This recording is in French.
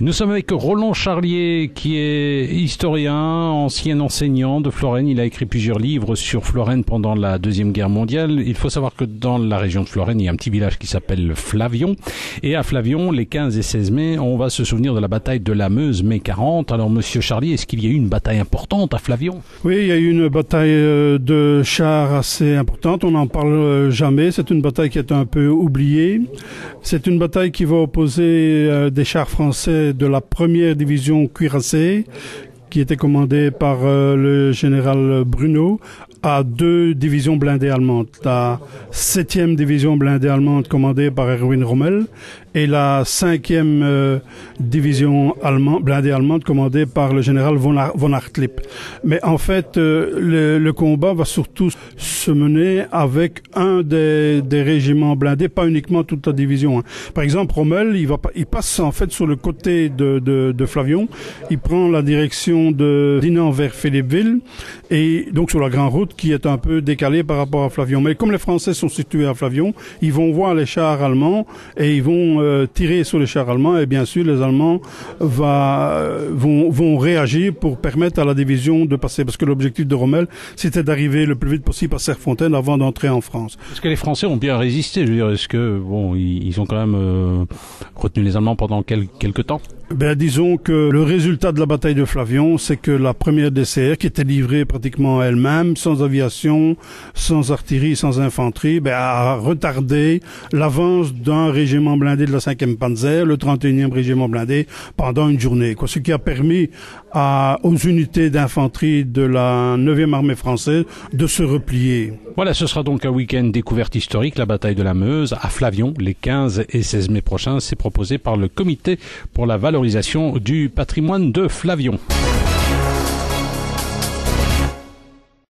Nous sommes avec Roland Charlier, qui est historien, ancien enseignant de Florène. Il a écrit plusieurs livres sur Florène pendant la Deuxième Guerre mondiale. Il faut savoir que dans la région de Florène, il y a un petit village qui s'appelle Flavion. Et à Flavion, les 15 et 16 mai, on va se souvenir de la bataille de la Meuse, mai 40. Alors, monsieur Charlier, est-ce qu'il y a eu une bataille importante à Flavion? Oui, il y a eu une bataille de chars assez importante. On n'en parle jamais. C'est une bataille qui est un peu oubliée. C'est une bataille qui va opposer des chars français de la première division cuirassée, qui était commandée par le général Bruno, à 2 divisions blindées allemandes. La 7e division blindée allemande commandée par Erwin Rommel et la 5e division blindée allemande commandée par le général von Hartlieb. Mais en fait, le combat va surtout se mener avec un des régiments blindés, pas uniquement toute la division. Par exemple, Rommel, il passe en fait sur le côté de Flavion. Il prend la direction de Dinant vers Philippeville et donc sur la grande route qui est un peu décalée par rapport à Flavion. Mais comme les Français sont situés à Flavion, ils vont voir les chars allemands et ils vont tirer sur les chars allemands et bien sûr les Allemands vont réagir pour permettre à la division de passer, parce que l'objectif de Rommel c'était d'arriver le plus vite possible à Serfontaine avant d'entrer en France. Est-ce que les Français ont bien résisté? Je veux dire, est-ce que ils ont quand même retenu les Allemands pendant quelques temps? Disons que le résultat de la bataille de Flavion, c'est que la première DCR, qui était livrée pratiquement elle-même, sans aviation, sans artillerie, sans infanterie, a retardé l'avance d'un régiment blindé de la 5e Panzer, le 31e régiment blindé, pendant une journée. Ce qui a permis aux unités d'infanterie de la 9e armée française de se replier. Voilà, ce sera donc un week-end découverte historique, la bataille de la Meuse, à Flavion, les 15 et 16 mai prochains. C'est proposé par le Comité pour la valorisation du patrimoine de Flavion.